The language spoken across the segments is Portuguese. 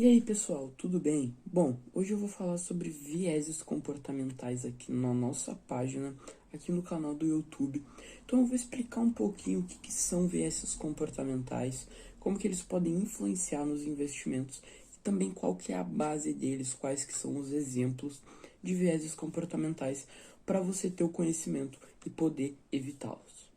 E aí pessoal, tudo bem? Bom, hoje eu vou falar sobre vieses comportamentais aqui na nossa página, aqui no canal do YouTube. Então eu vou explicar um pouquinho o que são vieses comportamentais, como que eles podem influenciar nos investimentos e também qual que é a base deles, quais que são os exemplos de vieses comportamentais para você ter o conhecimento e poder evitá-los.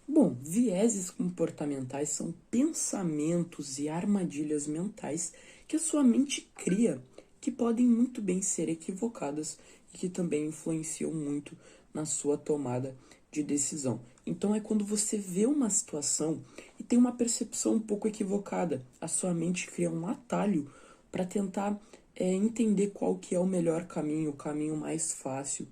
Bom, vieses comportamentais são pensamentos e armadilhas mentais que a sua mente cria, que podem muito bem ser equivocadas e que também influenciam muito na sua tomada de decisão. Então é quando você vê uma situação e tem uma percepção um pouco equivocada, a sua mente cria um atalho para tentar entender qual que é o melhor caminho, o caminho mais fácil.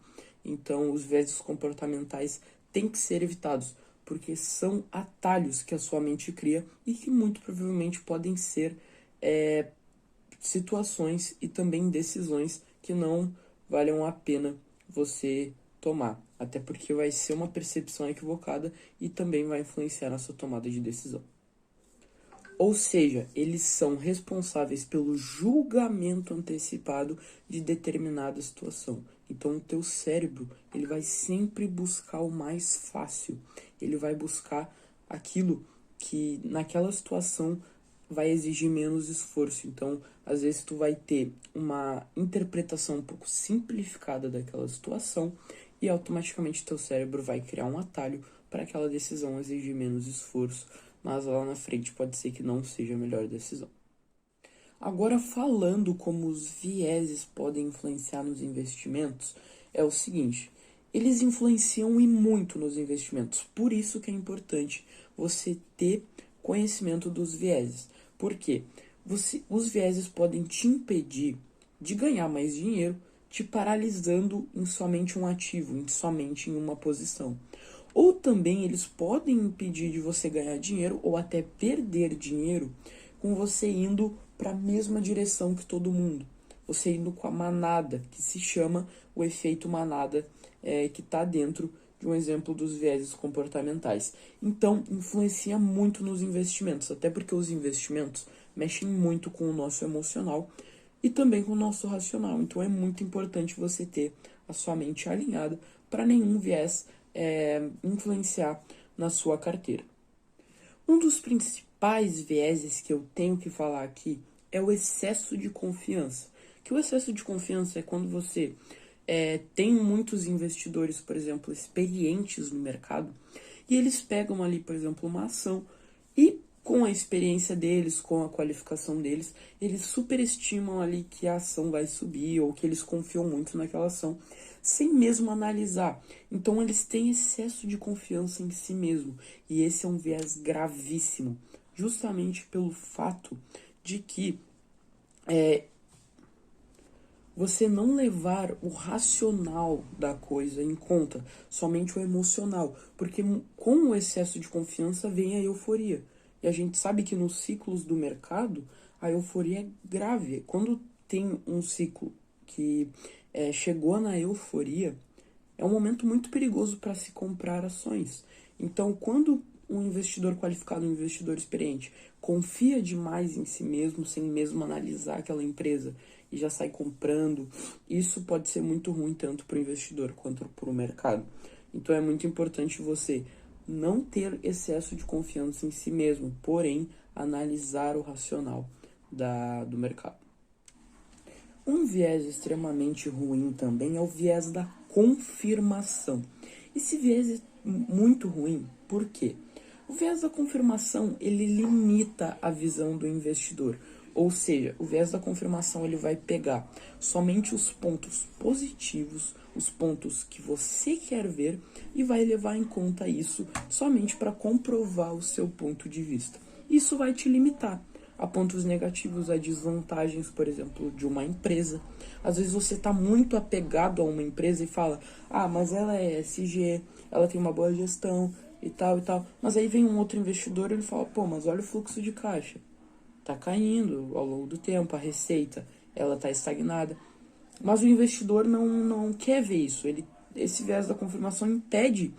Então os vieses comportamentais têm que ser evitados porque são atalhos que a sua mente cria e que muito provavelmente podem ser situações e também decisões que não valham a pena você tomar. Até porque vai ser uma percepção equivocada e também vai influenciar na sua tomada de decisão. Ou seja, eles são responsáveis pelo julgamento antecipado de determinada situação. Então, o teu cérebro, ele vai sempre buscar o mais fácil. Ele vai buscar aquilo que naquela situação vai exigir menos esforço. Então, às vezes tu vai ter uma interpretação um pouco simplificada daquela situação e automaticamente teu cérebro vai criar um atalho para aquela decisão exigir menos esforço, mas lá na frente pode ser que não seja a melhor decisão. Agora, falando como os vieses podem influenciar nos investimentos, é o seguinte: eles influenciam e muito nos investimentos. Por isso que é importante você ter conhecimento dos vieses. Por quê? Os vieses podem te impedir de ganhar mais dinheiro, te paralisando em somente um ativo, em somente em uma posição. Ou também eles podem impedir de você ganhar dinheiro ou até perder dinheiro com você indo para a mesma direção que todo mundo. Você indo com a manada, que se chama o efeito manada, que está dentro de um exemplo dos vieses comportamentais. Então, influencia muito nos investimentos, até porque os investimentos mexem muito com o nosso emocional e também com o nosso racional. Então, é muito importante você ter a sua mente alinhada para nenhum viés influenciar na sua carteira. Um dos principais vieses que eu tenho que falar aqui é o excesso de confiança. Que o excesso de confiança é quando você tem muitos investidores, por exemplo, experientes no mercado, e eles pegam ali, por exemplo, uma ação e com a experiência deles, com a qualificação deles, eles superestimam ali que a ação vai subir ou que eles confiam muito naquela ação, sem mesmo analisar. Então eles têm excesso de confiança em si mesmo, e esse é um viés gravíssimo, justamente pelo fato de que você não levar o racional da coisa em conta, somente o emocional, porque com o excesso de confiança vem a euforia. E a gente sabe que nos ciclos do mercado, a euforia é grave. Quando tem um ciclo que chegou na euforia, é um momento muito perigoso para se comprar ações. Então, quando um investidor qualificado, um investidor experiente, confia demais em si mesmo, sem mesmo analisar aquela empresa e já sai comprando, isso pode ser muito ruim tanto para o investidor quanto para o mercado. Então, é muito importante você não ter excesso de confiança em si mesmo, porém, analisar o racional do mercado. Um viés extremamente ruim também é o viés da confirmação. Esse viés é muito ruim, por quê? O viés da confirmação, ele limita a visão do investidor. Ou seja, o viés da confirmação ele vai pegar somente os pontos positivos, os pontos que você quer ver e vai levar em conta isso somente para comprovar o seu ponto de vista. Isso vai te limitar a pontos negativos, a desvantagens, por exemplo, de uma empresa. Às vezes você está muito apegado a uma empresa e fala, ah, mas ela é SG, ela tem uma boa gestão e tal e tal. Mas aí vem um outro investidor e ele fala, pô, mas olha o fluxo de caixa. Tá caindo ao longo do tempo, a receita, ela tá estagnada. Mas o investidor não quer ver isso. Esse viés da confirmação impede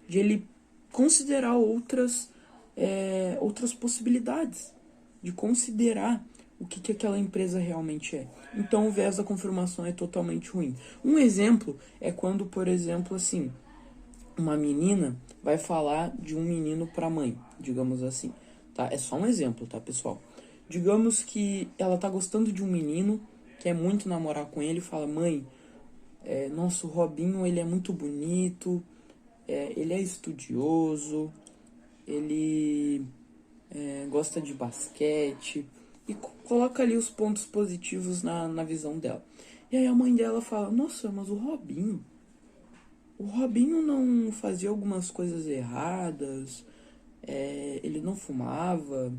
de ele considerar outras possibilidades, de considerar o que aquela empresa realmente é. Então o viés da confirmação é totalmente ruim. Um exemplo é quando, por exemplo, assim, uma menina vai falar de um menino para a mãe, digamos assim, tá? É só um exemplo, tá, pessoal? Digamos que ela tá gostando de um menino, quer muito namorar com ele, e fala: mãe, nossa, o Robinho, ele é muito bonito, ele é estudioso, ele gosta de basquete, e coloca ali os pontos positivos na visão dela. E aí a mãe dela fala: nossa, mas o Robinho não fazia algumas coisas erradas, ele não fumava,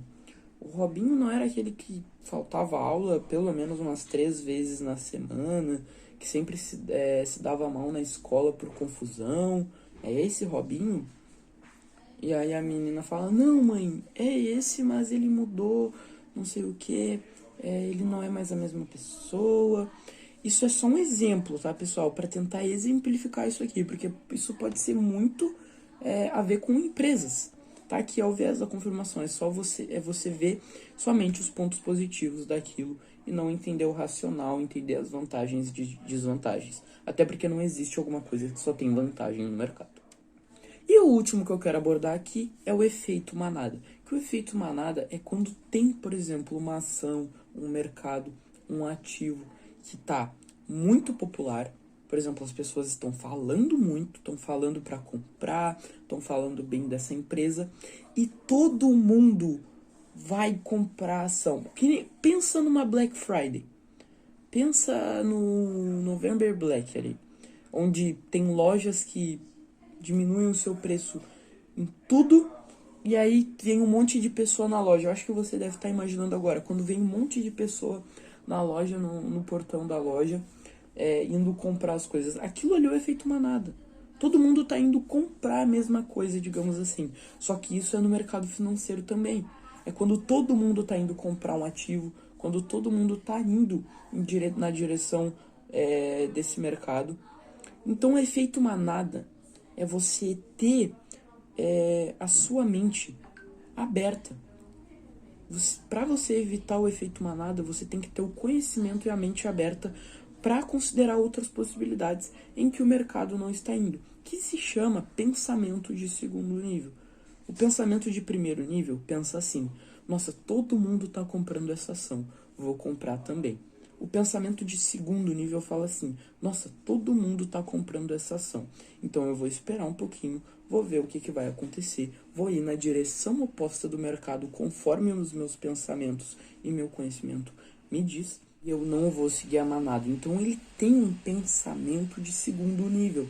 o Robinho não era aquele que faltava aula pelo menos umas 3 vezes na semana, que sempre se dava mal na escola por confusão, é esse Robinho? E aí a menina fala: não, mãe, é esse, mas ele mudou, não sei o que, ele não é mais a mesma pessoa. Isso é só um exemplo, tá, pessoal? Para tentar exemplificar isso aqui, porque isso pode ser muito a ver com empresas, tá? Que é o viés da confirmação, você ver somente os pontos positivos daquilo e não entender o racional, entender as vantagens e desvantagens. Até porque não existe alguma coisa que só tem vantagem no mercado. E o último que eu quero abordar aqui é o efeito manada. Que o efeito manada é quando tem, por exemplo, uma ação, um mercado, um ativo que está muito popular. Por exemplo, as pessoas estão falando muito, estão falando para comprar, estão falando bem dessa empresa e todo mundo vai comprar a ação. Pensa numa Black Friday. Pensa no November Black ali, onde tem lojas que diminuem o seu preço em tudo, e aí vem um monte de pessoa na loja. Eu acho que você deve estar imaginando agora, quando vem um monte de pessoa na loja, no portão da loja, indo comprar as coisas. Aquilo ali é o efeito manada. Todo mundo tá indo comprar a mesma coisa, digamos assim. Só que isso é no mercado financeiro também. É quando todo mundo tá indo comprar um ativo, quando todo mundo tá indo na direção desse mercado. Então o efeito manada é você ter a sua mente aberta. Para você evitar o efeito manada, você tem que ter o conhecimento e a mente aberta para considerar outras possibilidades em que o mercado não está indo, que se chama pensamento de segundo nível. O pensamento de primeiro nível pensa assim: nossa, todo mundo está comprando essa ação, vou comprar também. O pensamento de segundo nível fala assim: nossa, todo mundo está comprando essa ação, então eu vou esperar um pouquinho, vou ver o que vai acontecer, vou ir na direção oposta do mercado conforme os meus pensamentos e meu conhecimento me diz, e eu não vou seguir a manada. Então ele tem um pensamento de segundo nível,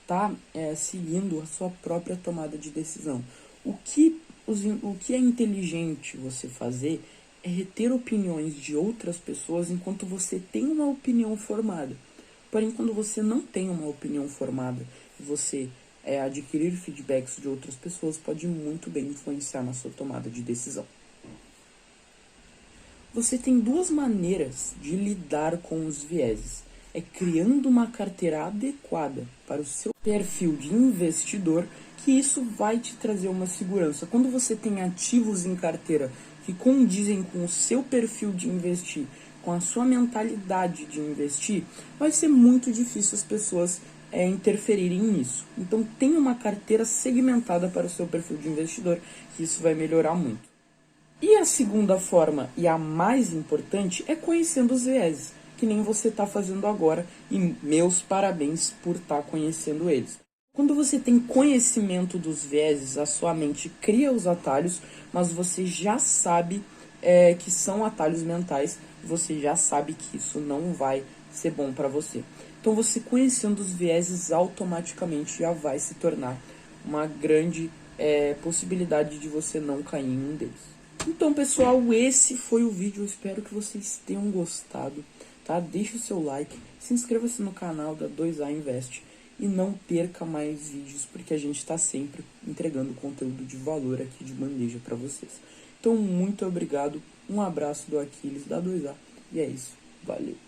tá seguindo a sua própria tomada de decisão. O que é inteligente você fazer é reter opiniões de outras pessoas enquanto você tem uma opinião formada. Porém, quando você não tem uma opinião formada e você adquirir feedbacks de outras pessoas, pode muito bem influenciar na sua tomada de decisão. Você tem 2 maneiras de lidar com os vieses. É criando uma carteira adequada para o seu perfil de investidor, que isso vai te trazer uma segurança. Quando você tem ativos em carteira que condizem com o seu perfil de investir, com a sua mentalidade de investir, vai ser muito difícil as pessoas interferirem nisso. Então tenha uma carteira segmentada para o seu perfil de investidor, que isso vai melhorar muito. E a segunda forma, e a mais importante, é conhecendo os vieses, que nem você está fazendo agora, e meus parabéns por estar conhecendo eles. Quando você tem conhecimento dos vieses, a sua mente cria os atalhos, mas você já sabe que são atalhos mentais, você já sabe que isso não vai ser bom para você. Então você conhecendo os vieses automaticamente já vai se tornar uma grande possibilidade de você não cair em um deles. Então, pessoal, esse foi o vídeo. Eu espero que vocês tenham gostado, tá? Deixe o seu like, se inscreva-se no canal da 2A Invest e não perca mais vídeos, porque a gente está sempre entregando conteúdo de valor aqui de bandeja para vocês. Então, muito obrigado, um abraço do Aquiles da 2A e é isso, valeu!